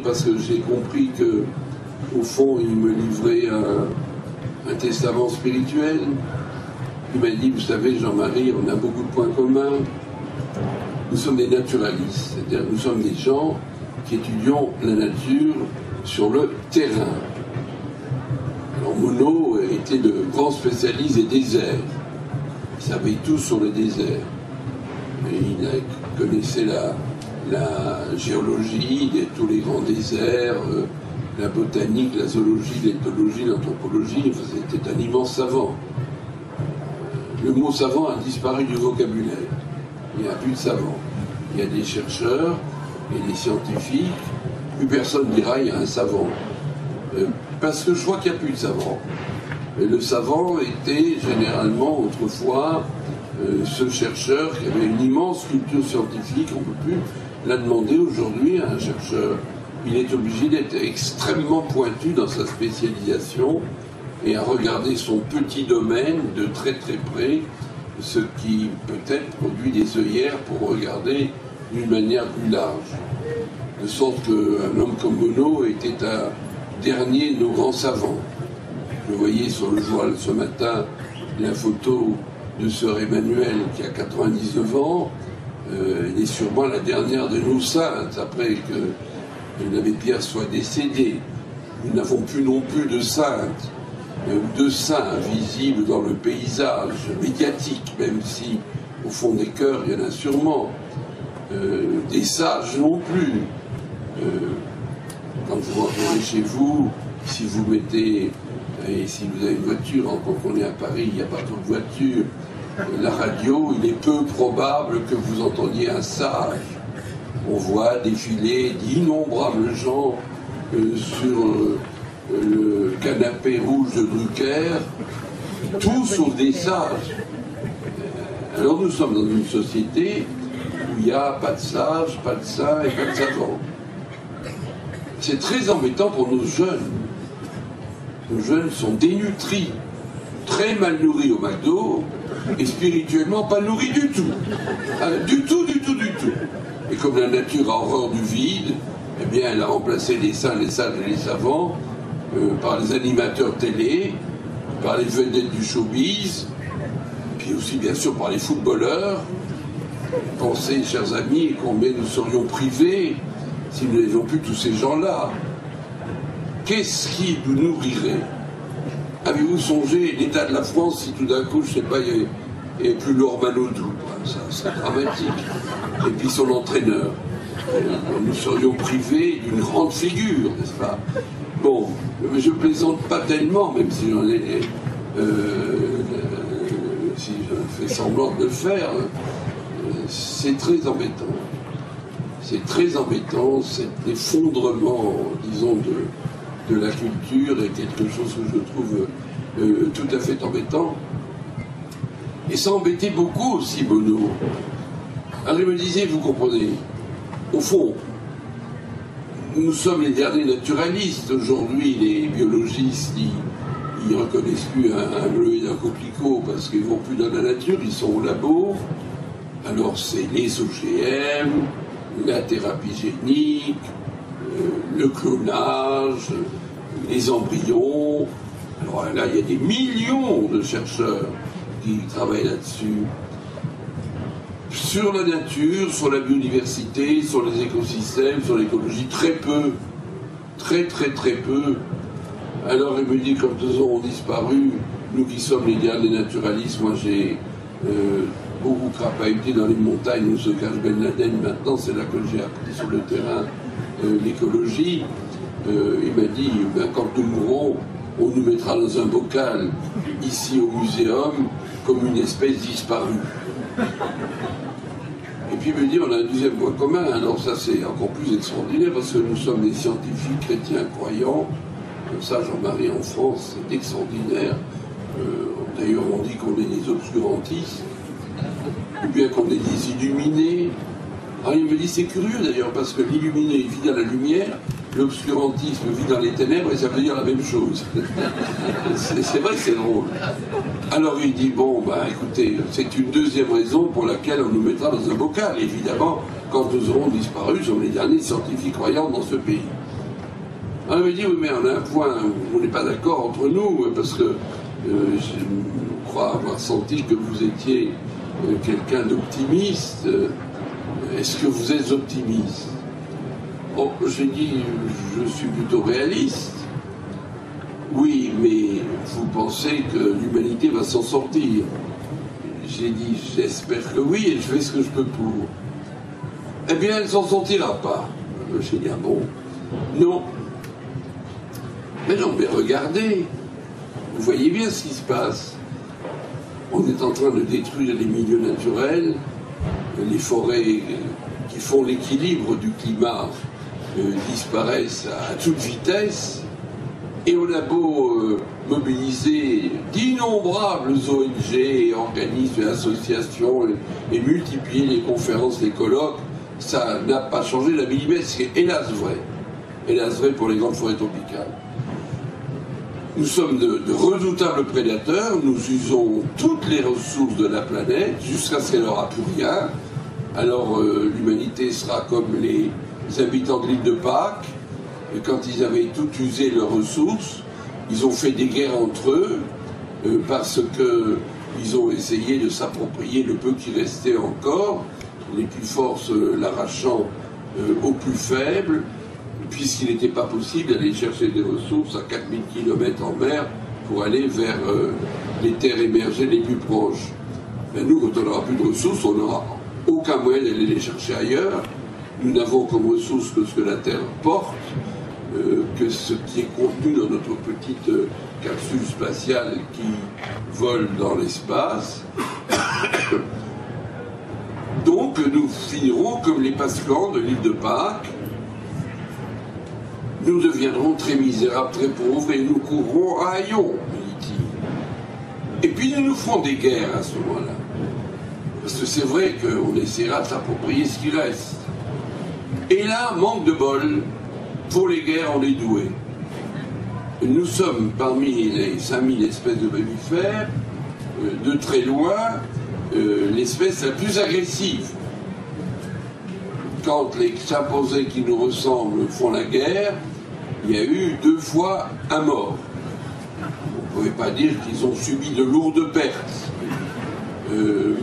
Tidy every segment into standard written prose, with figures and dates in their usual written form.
Parce que j'ai compris que, au fond, il me livrait un testament spirituel. Il m'a dit, vous savez, Jean-Marie, on a beaucoup de points communs. Nous sommes des naturalistes, c'est-à-dire nous sommes des gens qui étudions la nature sur le terrain. Alors Monod était de grands spécialistes des déserts. Il savait tout sur le désert. Et il connaissait la géologie de tous les grands déserts, la botanique, la zoologie, l'éthologie, l'anthropologie. Enfin, c'était un immense savant. Le mot savant a disparu du vocabulaire. Il n'y a plus de savants. Il y a des chercheurs, il y a des scientifiques. Plus personne dira il y a un savant. Parce que je vois qu'il n'y a plus de savants. Et le savant était généralement autrefois ce chercheur qui avait une immense culture scientifique. On ne peut plus la demander aujourd'hui à un chercheur. Il est obligé d'être extrêmement pointu dans sa spécialisation et à regarder son petit domaine de très très près, ce qui peut-être produit des œillères pour regarder d'une manière plus large. De sorte qu'un homme comme Monod était un dernier de nos grands savants. Je voyais sur le journal ce matin la photo de sœur Emmanuelle qui a 99 ans. Elle est sûrement la dernière de nos saintes après que l'abbé Pierre soit décédé. Nous n'avons plus non plus de saintes, de saints visibles dans le paysage médiatique, même si au fond des cœurs il y en a sûrement. Des sages non plus. Quand vous rentrez chez vous, si vous mettez, et si vous avez une voiture, quand on est à Paris, il n'y a pas trop de voitures, la radio, il est peu probable que vous entendiez un sage. On voit défiler d'innombrables gens sur le canapé rouge de Drucker, tout sauf des sages. Alors nous sommes dans une société où il n'y a pas de sages, pas de saints et pas de savants. C'est très embêtant pour nos jeunes. Nos jeunes sont dénutris, très mal nourris au McDo, et spirituellement pas nourris du tout. Du tout. Et comme la nature a horreur du vide, eh bien elle a remplacé les saints, les sages et les savants par les animateurs télé, par les vedettes du showbiz, puis aussi bien sûr par les footballeurs. Pensez, chers amis, combien nous serions privés si nous n'avions plus tous ces gens-là. Qu'est-ce qui nous nourrirait? Avez-vous songé l'état de la France si tout d'un coup, je ne sais pas, il n'y avait plus Laure Manodou? C'est dramatique. Et puis son entraîneur. Nous serions privés d'une grande figure, n'est-ce pas? Bon, je plaisante pas tellement, même si j'en ai... si je fais semblant de le faire, c'est très embêtant. C'est très embêtant, cet effondrement, disons, de la culture est quelque chose que je trouve tout à fait embêtant. Et ça embêtait beaucoup aussi Monod. Alors il me disait, vous comprenez, au fond, nous sommes les derniers naturalistes. Aujourd'hui, les biologistes, ils ne reconnaissent plus un bleu et un coquelicot parce qu'ils ne vont plus dans la nature, ils sont au labo. Alors c'est les OGM, la thérapie génique, le clonage, les embryons. Alors là, il y a des millions de chercheurs qui travaillent là-dessus. Sur la nature, sur la biodiversité, sur les écosystèmes, sur l'écologie, très peu. Très peu. Alors il me dit, comme 2 ans ont disparu, nous qui sommes les derniers naturalistes, moi j'ai beaucoup crapahuté dans les montagnes où se cache Ben Laden. Maintenant, c'est là que j'ai appris sur le terrain l'écologie. Il m'a dit, quand nous mourrons, on nous mettra dans un bocal, ici au muséum, comme une espèce disparue. Et puis il me dit, on a un deuxième point commun. Alors ça, c'est encore plus extraordinaire, parce que nous sommes des scientifiques chrétiens croyants. Ça, Jean-Marie, en France, c'est extraordinaire. D'ailleurs, on dit qu'on est des obscurantistes, ou bien qu'on est des illuminés. Alors il me dit, c'est curieux d'ailleurs, parce que l'illuminé vit dans la lumière, l'obscurantisme vit dans les ténèbres, et ça veut dire la même chose. C'est vrai que c'est drôle. Alors il dit, bon, écoutez, c'est une deuxième raison pour laquelle on nous mettra dans un bocal. Évidemment, quand nous aurons disparu, nous sommes les derniers scientifiques croyants dans ce pays. Alors, il m'a dit, oui, mais on a un point, on n'est pas d'accord entre nous, parce que je crois avoir senti que vous étiez quelqu'un d'optimiste. Est-ce que vous êtes optimiste? Oh, j'ai dit, je suis plutôt réaliste. Oui, mais vous pensez que l'humanité va s'en sortir? J'ai dit, j'espère que oui, et je fais ce que je peux pour. Eh bien, elle ne s'en sortira pas. J'ai dit, ah bon? Non. Mais non, mais regardez, vous voyez bien ce qui se passe. On est en train de détruire les milieux naturels, les forêts qui font l'équilibre du climat disparaissent à toute vitesse, et on a beau mobiliser d'innombrables ONG, et organismes et associations, et multiplier les conférences, les colloques, ça n'a pas changé la millimètre, ce qui est hélas vrai. Hélas vrai pour les grandes forêts tropicales. Nous sommes de redoutables prédateurs, nous usons toutes les ressources de la planète jusqu'à ce qu'elle n'aura plus rien. Alors l'humanité sera comme les habitants de l'île de Pâques, et quand ils avaient tout usé leurs ressources, ils ont fait des guerres entre eux parce qu'ils ont essayé de s'approprier le peu qui restait encore, les plus forts l'arrachant aux plus faibles, puisqu'il n'était pas possible d'aller chercher des ressources à 4000 km en mer pour aller vers les terres émergées les plus proches. Mais nous, quand on n'aura plus de ressources, on n'aura aucun moyen d'aller les chercher ailleurs. Nous n'avons comme ressource que ce que la Terre porte, que ce qui est contenu dans notre petite capsule spatiale qui vole dans l'espace. Donc nous finirons comme les Pascans de l'île de Pâques. Nous deviendrons très misérables, très pauvres, et nous courrons à haillons, dit-il. Et puis nous nous ferons des guerres à ce moment-là. Parce que c'est vrai qu'on essaiera de s'approprier ce qui reste. Et là, manque de bol, pour les guerres, on est doués. Nous sommes parmi les 5000 espèces de mammifères, de très loin, l'espèce la plus agressive. Quand les chimpanzés qui nous ressemblent font la guerre, il y a eu 2 fois un mort. On ne pouvait pas dire qu'ils ont subi de lourdes pertes.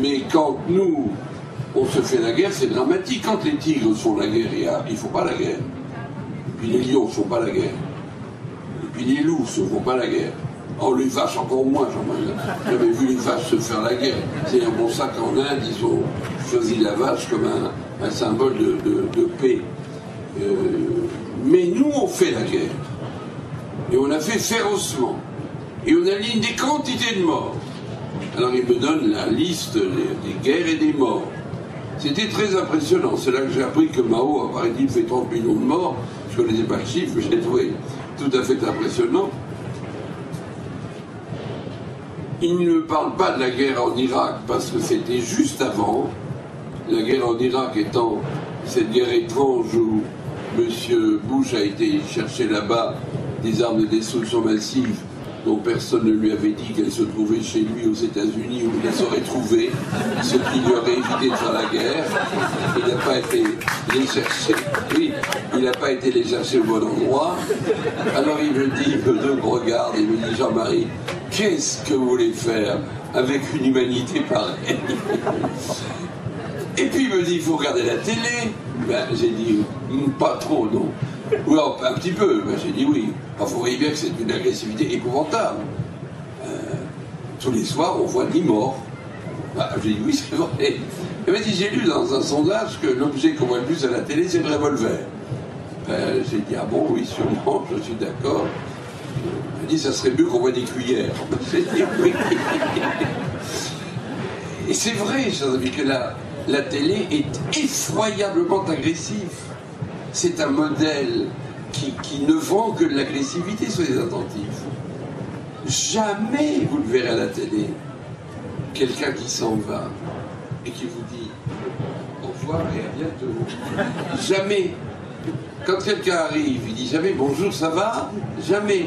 Mais quand nous, on se fait la guerre, c'est dramatique. Quand les tigres font la guerre, ils ne font pas la guerre. Et puis les lions ne font pas la guerre. Et puis les loups ne font pas la guerre. Oh, les vaches encore moins, j'avais vu les vaches se faire la guerre. C'est pour ça qu'en Inde, ils ont choisi la vache comme un symbole de paix. Mais nous, on fait la guerre. Et on a fait férocement. Et on aligne des quantités de morts. Alors il me donne la liste des guerres et des morts. C'était très impressionnant. C'est là que j'ai appris que Mao, apparaît-il, fait 30 millions de morts. Je ne connaissais pas le chiffre, mais j'ai trouvé tout à fait impressionnant. Il ne me parle pas de la guerre en Irak, parce que c'était juste avant. La guerre en Irak étant cette guerre étrange où M. Bush a été chercher là-bas des armes de destruction massive dont personne ne lui avait dit qu'elles se trouvaient chez lui aux États-Unis, où il les aurait trouvées, ce qui lui aurait évité de faire la guerre. Il n'a pas été les chercher. Oui, il n'a pas été les chercher au bon endroit. Alors il me dit, me regarde, il me dit, Jean-Marie, qu'est-ce que vous voulez faire avec une humanité pareille? Et puis il me dit, il faut regarder la télé. Ben, j'ai dit, pas trop, non. Oui, un petit peu. Ben, j'ai dit oui. Enfin, vous voyez bien que c'est une agressivité épouvantable. Tous les soirs, on voit 10 morts. Ben, j'ai dit oui, c'est vrai. Il m'a dit, j'ai lu dans un sondage que l'objet qu'on voit le plus à la télé, c'est le revolver. Ben, j'ai dit, ah bon, oui, sûrement, je suis d'accord. Il m'a dit, ça serait mieux qu'on voit des cuillères. Ben, j'ai dit oui. Et c'est vrai, chers amis, que la télé est effroyablement agressive. C'est un modèle qui ne vend que de l'agressivité, soyez attentifs. Jamais vous le verrez à la télé, quelqu'un qui s'en va et qui vous dit au revoir et à bientôt. Jamais. Quand quelqu'un arrive, il dit jamais bonjour, ça va? Jamais.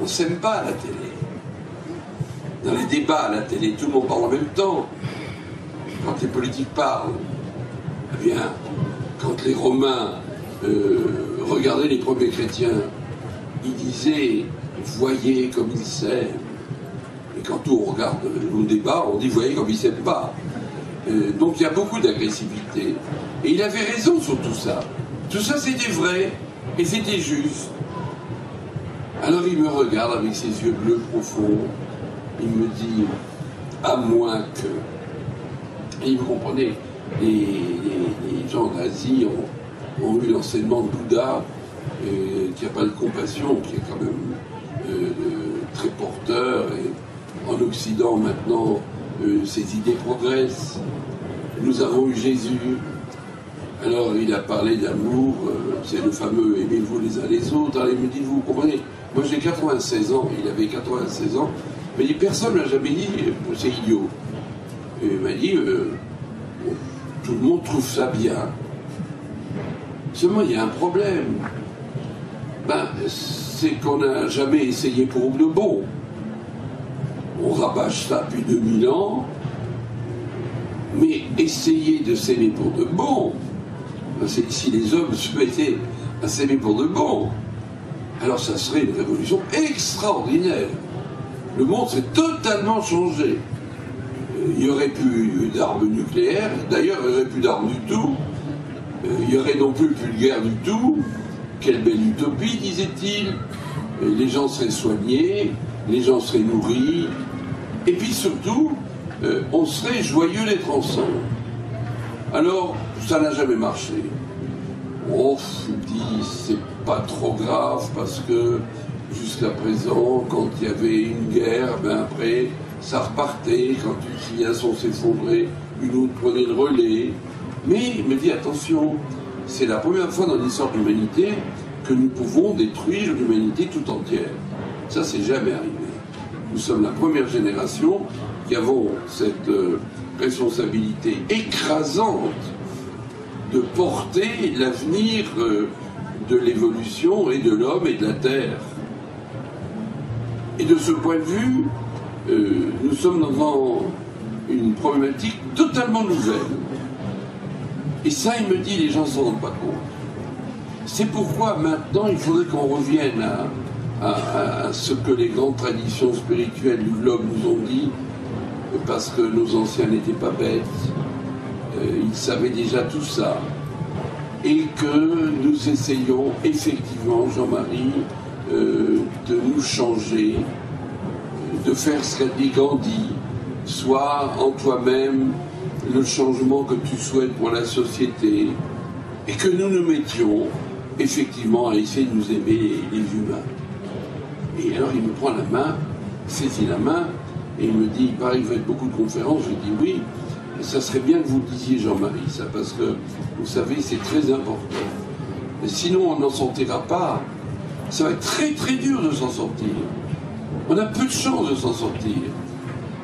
On ne s'aime pas à la télé. Dans les débats à la télé, tout le monde parle en même temps. Quand les politiques parlent, eh bien, quand les Romains regardez les premiers chrétiens, ils disaient « voyez comme ils s'aiment ». Et quand on regarde nos débats, on dit « voyez comme ils s'aiment pas ». Donc il y a beaucoup d'agressivité. Et il avait raison sur tout ça. Tout ça c'était vrai et c'était juste. Alors il me regarde avec ses yeux bleus profonds. Il me dit « à moins que ». Et vous comprenez, les gens d'Asie ont eu l'enseignement de Bouddha, qui n'a pas de compassion, qui est quand même très porteur. Et en Occident maintenant, ces idées progressent. Nous avons eu Jésus. Alors il a parlé d'amour, c'est le fameux « aimez-vous les uns les autres ». Alors il me dit « vous comprenez, moi j'ai 96 ans, il avait 96 ans, mais personne ne l'a jamais dit, c'est idiot ». Et il m'a dit tout le monde trouve ça bien. Seulement il y a un problème. C'est qu'on n'a jamais essayé pour de bon. On rabâche ça depuis 2000 ans, mais essayer de s'aimer pour de bon, si les hommes se mettaient à s'aimer pour de bon, alors ça serait une révolution extraordinaire. Le monde s'est totalement changé. Il n'y aurait plus d'armes nucléaires, d'ailleurs il n'y aurait plus d'armes du tout, il n'y aurait non plus de guerre du tout. Quelle belle utopie, disait-il. Les gens seraient soignés, les gens seraient nourris, et puis surtout, on serait joyeux d'être ensemble. Alors, ça n'a jamais marché. Oh, je me dis, c'est pas trop grave, parce que jusqu'à présent, quand il y avait une guerre, après, ça repartait. Quand une civilisation s'effondrait, une autre prenait le relais. Mais il me dit, attention, c'est la première fois dans l'histoire de l'humanité que nous pouvons détruire l'humanité tout entière. Ça, c'est jamais arrivé. Nous sommes la première génération qui avons cette responsabilité écrasante de porter l'avenir de l'évolution et de l'homme et de la Terre. Et de ce point de vue, nous sommes devant une problématique totalement nouvelle. Et ça, il me dit, les gens ne s'en rendent pas compte. C'est pourquoi maintenant, il faudrait qu'on revienne à ce que les grandes traditions spirituelles du globe nous ont dit, parce que nos anciens n'étaient pas bêtes, ils savaient déjà tout ça, et que nous essayons effectivement, Jean-Marie, de nous changer, de faire ce qu'a dit Gandhi, soit en toi-même le changement que tu souhaites pour la société, et que nous nous mettions effectivement à essayer de nous aimer les humains. Et alors il me prend la main, saisit la main, et il me dit, il paraît que vous faites beaucoup de conférences. Je dis oui, ça serait bien que vous le disiez, Jean-Marie, ça, parce que, vous savez, c'est très important. Mais sinon, on n'en sortira pas. Ça va être très très dur de s'en sortir. On a peu de chance de s'en sortir.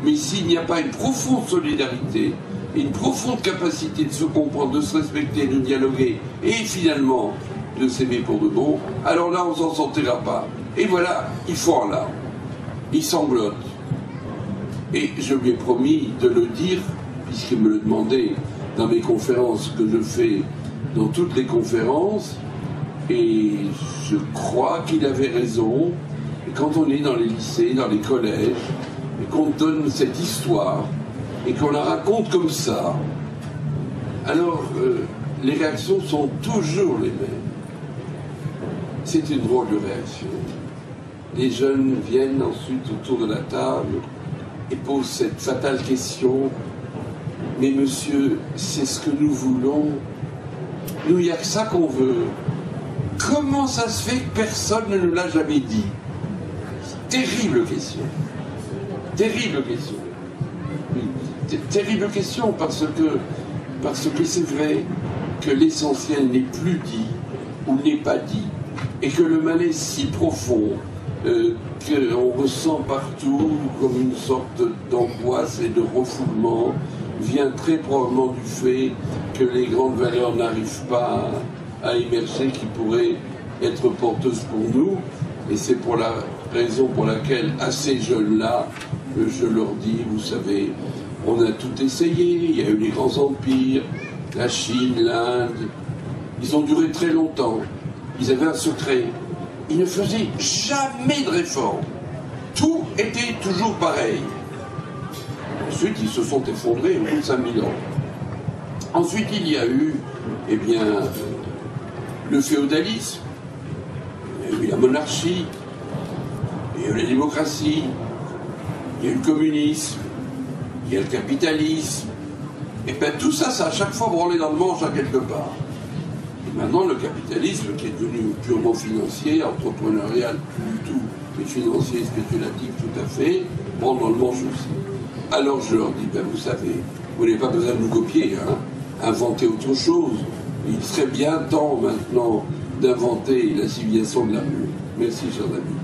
Mais s'il n'y a pas une profonde solidarité, une profonde capacité de se comprendre, de se respecter, de dialoguer, et finalement de s'aimer pour de bon, alors là, on s'en sortira pas. Et voilà, il faut en larmes. Il sanglote. Et je lui ai promis de le dire, puisqu'il me le demandait dans mes conférences que je fais, dans toutes les conférences, et je crois qu'il avait raison. Et quand on est dans les lycées, dans les collèges, et qu'on donne cette histoire, et qu'on la raconte comme ça, alors les réactions sont toujours les mêmes. C'est une drôle de réaction. Les jeunes viennent ensuite autour de la table et posent cette fatale question. Mais monsieur, c'est ce que nous voulons. Nous, il n'y a que ça qu'on veut. Comment ça se fait que personne ne nous l'a jamais dit? Terrible question. Terrible question. Terrible question parce que c'est vrai que l'essentiel n'est plus dit ou n'est pas dit. Et que le mal est si profond qu'on ressent partout comme une sorte d'angoisse et de refoulement, vient très probablement du fait que les grandes valeurs n'arrivent pas à émerger, qui pourraient être porteuses pour nous. Et c'est pour la raison pour laquelle, à ces jeunes-là, je leur dis, vous savez, on a tout essayé, il y a eu les grands empires, la Chine, l'Inde, Ils ont duré très longtemps. Ils avaient un secret. Ils ne faisaient jamais de réforme. Tout était toujours pareil. Ensuite, ils se sont effondrés au bout de 5000 ans. Ensuite, il y a eu, eh bien, le féodalisme, il y a eu la monarchie, il y a eu la démocratie, il y a eu le communisme, il y a le capitalisme. Et bien tout ça, ça a à chaque fois branlé dans le manche à quelque part. Et maintenant, le capitalisme, qui est devenu purement financier, entrepreneurial, plus du tout, mais financier, spéculatif, tout à fait, branle dans le manche aussi. Alors je leur dis, ben vous savez, vous n'avez pas besoin de nous copier, hein, inventer autre chose. Il serait bien temps maintenant d'inventer la civilisation de l'amour. Merci, chers amis.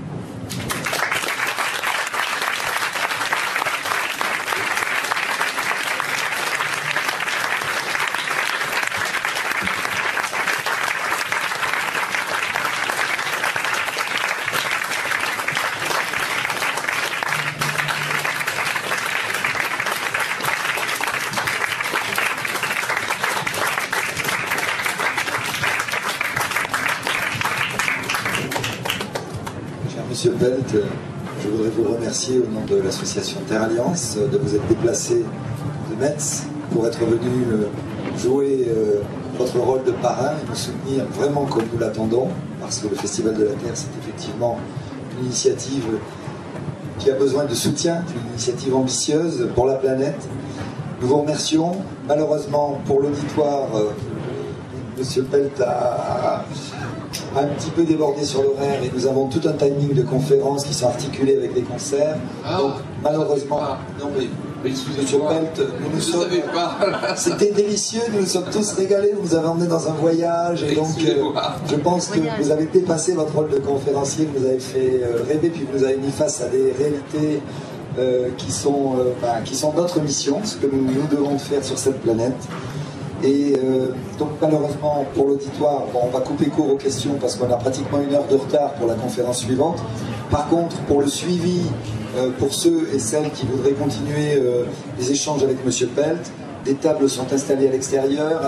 Monsieur Pelt, je voudrais vous remercier au nom de l'association Terre Alliance de vous être déplacé de Metz pour être venu jouer votre rôle de parrain et nous soutenir vraiment comme nous l'attendons, parce que le Festival de la Terre, c'est effectivement une initiative qui a besoin de soutien, une initiative ambitieuse pour la planète. Nous vous remercions. Malheureusement, pour l'auditoire, Monsieur Pelt a un petit peu débordé sur l'horaire et nous avons tout un timing de conférences qui sont articulés avec des concerts. Donc malheureusement, non mais Monsieur Pelt, nous nous sommes. C'était délicieux, nous nous sommes tous régalés. Vous nous avez emmenés dans un voyage et donc je pense que vous avez dépassé votre rôle de conférencier, vous nous avez fait rêver, puis vous nous avez mis face à des réalités qui sont notre mission, ce que nous devons faire sur cette planète. Et donc malheureusement pour l'auditoire, bon, on va couper court aux questions parce qu'on a pratiquement 1 heure de retard pour la conférence suivante. Par contre, pour le suivi, pour ceux et celles qui voudraient continuer les échanges avec Monsieur Pelt, des tables sont installées à l'extérieur.